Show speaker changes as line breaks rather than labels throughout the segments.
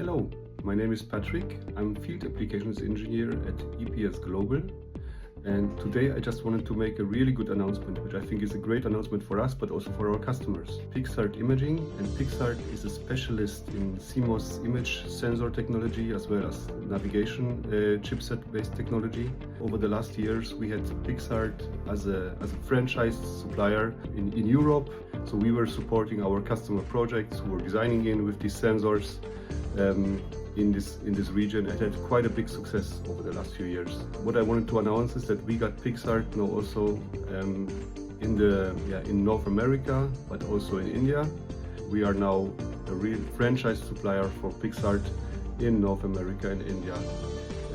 Hello, my name is Patrick. I'm Field Applications Engineer at EPS Global. And today I just wanted to make a really good announcement, which I think is a great announcement for us, but also for our customers. PixArt Imaging, and PixArt is a specialist in CMOS image sensor technology as well as navigation chipset-based technology. Over the last years, we had PixArt as a franchise supplier in Europe. So we were supporting our customer projects who were designing in with these sensors in this region, and had quite a big success over the last few years. What I wanted to announce is that we got PixArt now also in North America, but also in India. We are now a real franchise supplier for PixArt in North America and India.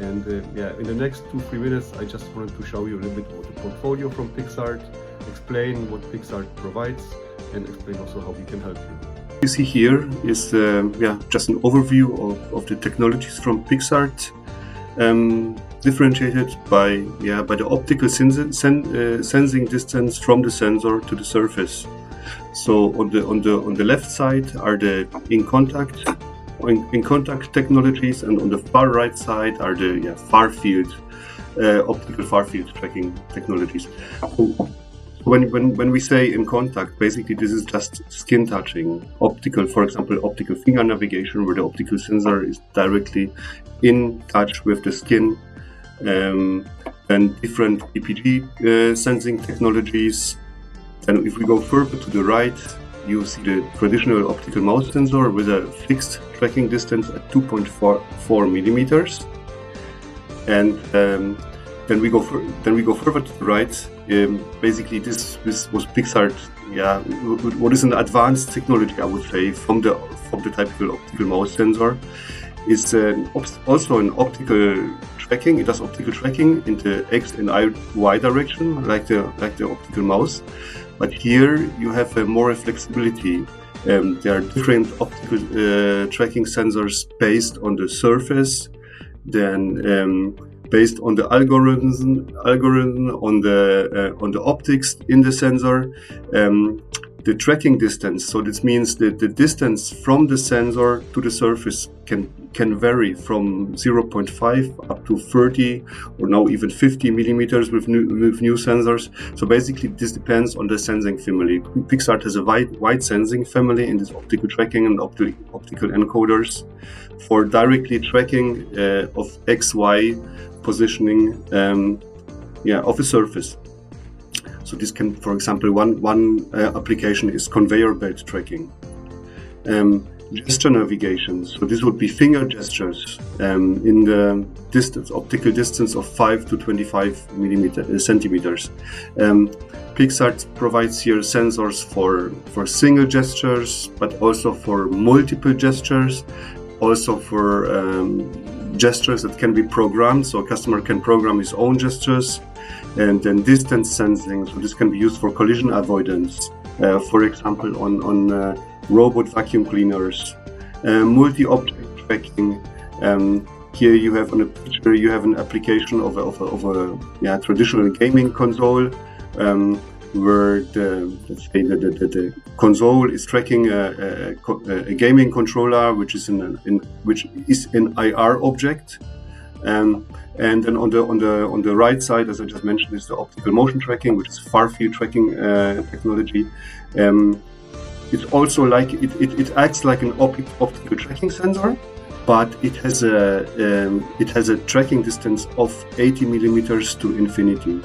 And in the next 2-3 minutes, I just wanted to show you a little bit about the portfolio from PixArt, explain what PixArt provides, and explain also how we can help you. You see here is just an overview of the technologies from PixArt, differentiated by the optical sensing distance from the sensor to the surface. So on the left side are the in contact technologies, and on the far right side are the far field optical far field tracking technologies. So when we say in contact, basically this is just skin touching. Optical, for example, optical finger navigation, where the optical sensor is directly in touch with the skin, and different EPG sensing technologies. And if we go further to the right, you see the traditional optical mouse sensor with a fixed tracking distance at 2.4 millimeters. And then we go further to the right. Basically, this was PixArt. What is an advanced technology, I would say, from the typical optical mouse sensor. Is also an optical tracking. It does optical tracking in the X and Y direction, like the optical mouse. But here you have more flexibility. There are different optical tracking sensors based on the surface, then based on the algorithm on the optics in the sensor, the tracking distance. So this means that the distance from the sensor to the surface can vary from 0.5 up to 30 or now even 50 millimeters with new sensors. So basically this depends on the sensing family. PixArt has a wide sensing family in this optical tracking and optical encoders for directly tracking of XY positioning of a surface. So this can, for example, one application is conveyor belt tracking. Gesture navigation. So this would be finger gestures in the optical distance of 5 to 25 centimeters. PixArt provides here sensors for single gestures, but also for multiple gestures, also for gestures that can be programmed, so a customer can program his own gestures. And then distance sensing, so this can be used for collision avoidance, for example on robot vacuum cleaners. Multi-object tracking. Here you have on a picture an application of a traditional gaming console, where the console is tracking a gaming controller, which is an IR object. And then on the right side, as I just mentioned, is the optical motion tracking, which is far field tracking technology. It's also like it acts like an optical tracking sensor, but it has a tracking distance of 80 millimeters to infinity.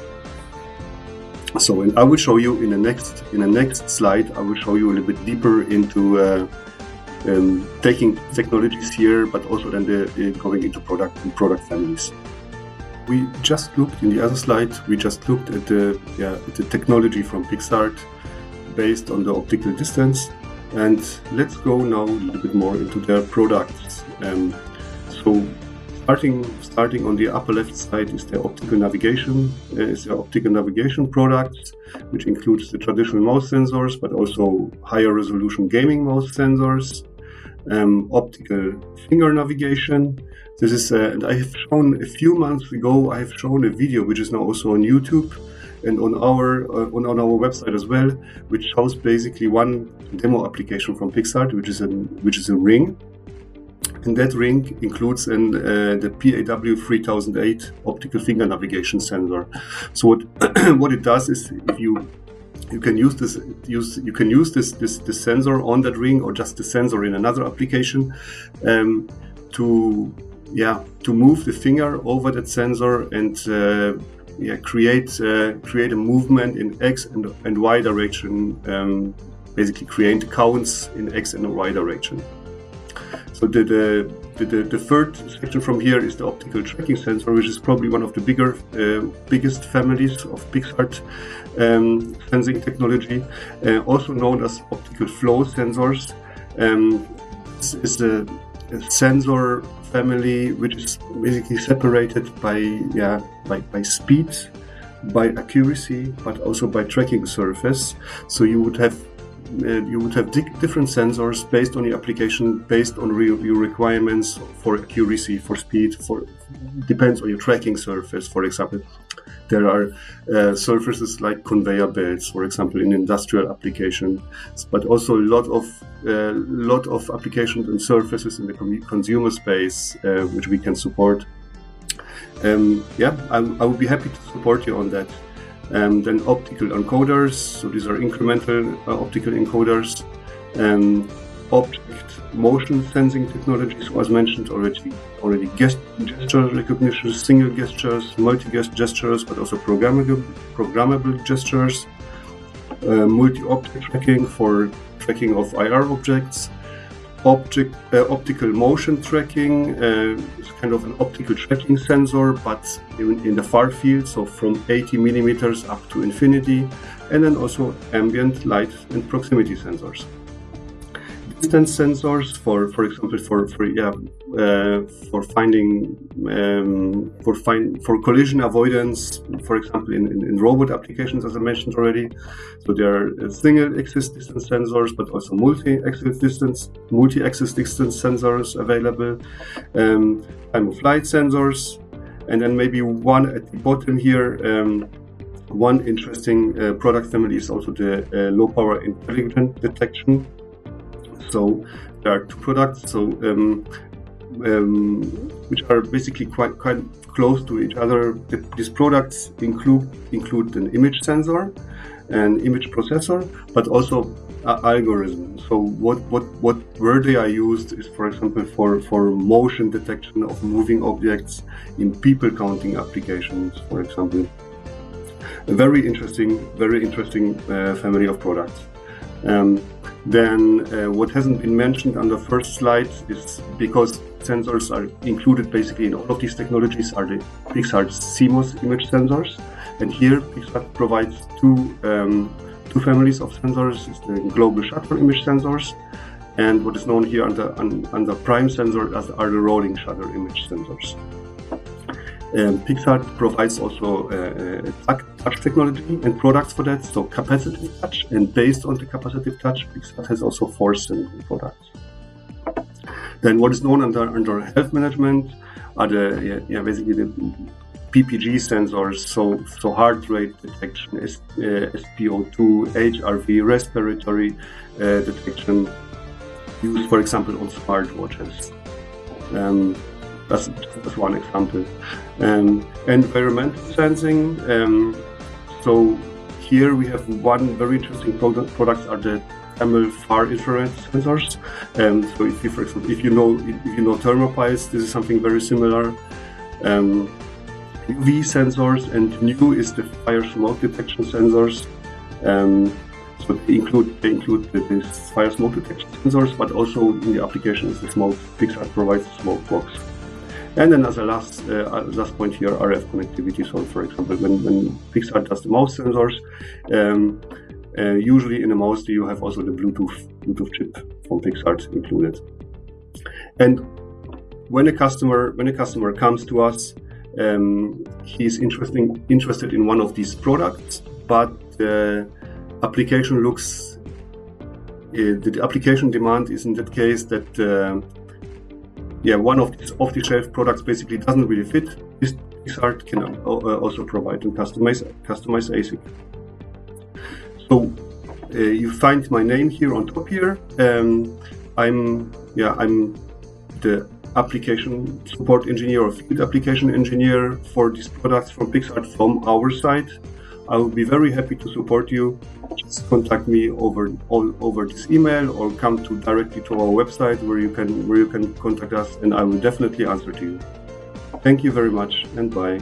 So, and I will show you in the next slide. I will show you a little bit deeper into taking technologies here, but also then going into product families. We just looked in the other slide. We just looked at the technology from PixArt based on the optical distance, and let's go now a little bit more into their products. So starting on the upper left side is the optical navigation. Products, which includes the traditional mouse sensors, but also higher resolution gaming mouse sensors. Optical finger navigation. This is, and I have shown a few months ago. I have shown a video which is now also on YouTube and on our website as well, which shows basically one demo application from PixArt, which is a ring. And that ring includes the PAW 3008 optical finger navigation sensor. So what it does is, if you can use this sensor on that ring, or just the sensor in another application, to move the finger over that sensor and create a movement in X and Y direction. Basically, create counts in X and Y direction. So the third section from here is the optical tracking sensor, which is probably one of the biggest families of PixArt sensing technology, also known as optical flow sensors. This is a sensor family which is basically separated by speed, by accuracy, but also by tracking surface. So you would have different sensors based on your application, based on your requirements for accuracy, for speed, depends on your tracking surface. For example, there are surfaces like conveyor belts, for example, in industrial applications, but also a lot of applications and surfaces in the consumer space which we can support. I would be happy to support you on that. Then optical encoders, so these are incremental optical encoders. Object motion sensing technologies, as mentioned already gesture recognition, single gestures, multi-gestures, but also programmable gestures. Multi-object tracking for tracking of IR objects. Optical motion tracking is kind of an optical tracking sensor, but in the far field, so from 80 millimeters up to infinity, and then also ambient light and proximity sensors. Distance sensors, for example, for collision avoidance, for example, in robot applications, as I mentioned already. So there are single-axis distance sensors, but also multi-axis distance sensors available. Time of flight sensors, and then maybe one at the bottom here. One interesting product family is also the low power intelligent detection. So there are two products, which are basically quite close to each other. These products include an image sensor, an image processor, but also algorithm. So where they are used is, for example, for motion detection of moving objects in people counting applications, for example. A very interesting family of products. Then what hasn't been mentioned on the first slide is, because sensors are included basically in all of these technologies, are the PixArt CMOS image sensors. And here PixArt provides two families of sensors. It's the global shutter image sensors, and what is known here under prime sensor are the rolling shutter image sensors. PixArt provides also touch technology and products for that, so capacitive touch, and based on the capacitive touch, PixArt has also force sensing products. Then what is known under health management are basically the PPG sensors, so heart rate detection, SpO2, HRV, respiratory detection, used, for example, on smartwatches. That's one example. Environmental sensing. So here we have one very interesting product are the thermal far infrared sensors. So if you, for example, if you know thermopiles, this is something very similar. UV sensors, and new is the fire smoke detection sensors. So they include these fire smoke detection sensors, but also in the application is the smoke. PixArt provides the smoke box. And then as a last point here, RF connectivity. So for example, when PixArt does the mouse sensors, usually in a mouse you have also the Bluetooth chip from PixArt included. And when a customer comes to us, he's interested in one of these products, but the application the application demand is in that case that one of these off-the-shelf products basically doesn't really fit. This PixArt can also provide and customize ASIC. So you find my name here on top here. I'm the application support engineer or field application engineer for these products from PixArt from our side, I will be very happy to support you. Just contact me over this email or come directly to our website where you can contact us, and I will definitely answer to you. Thank you very much, and bye.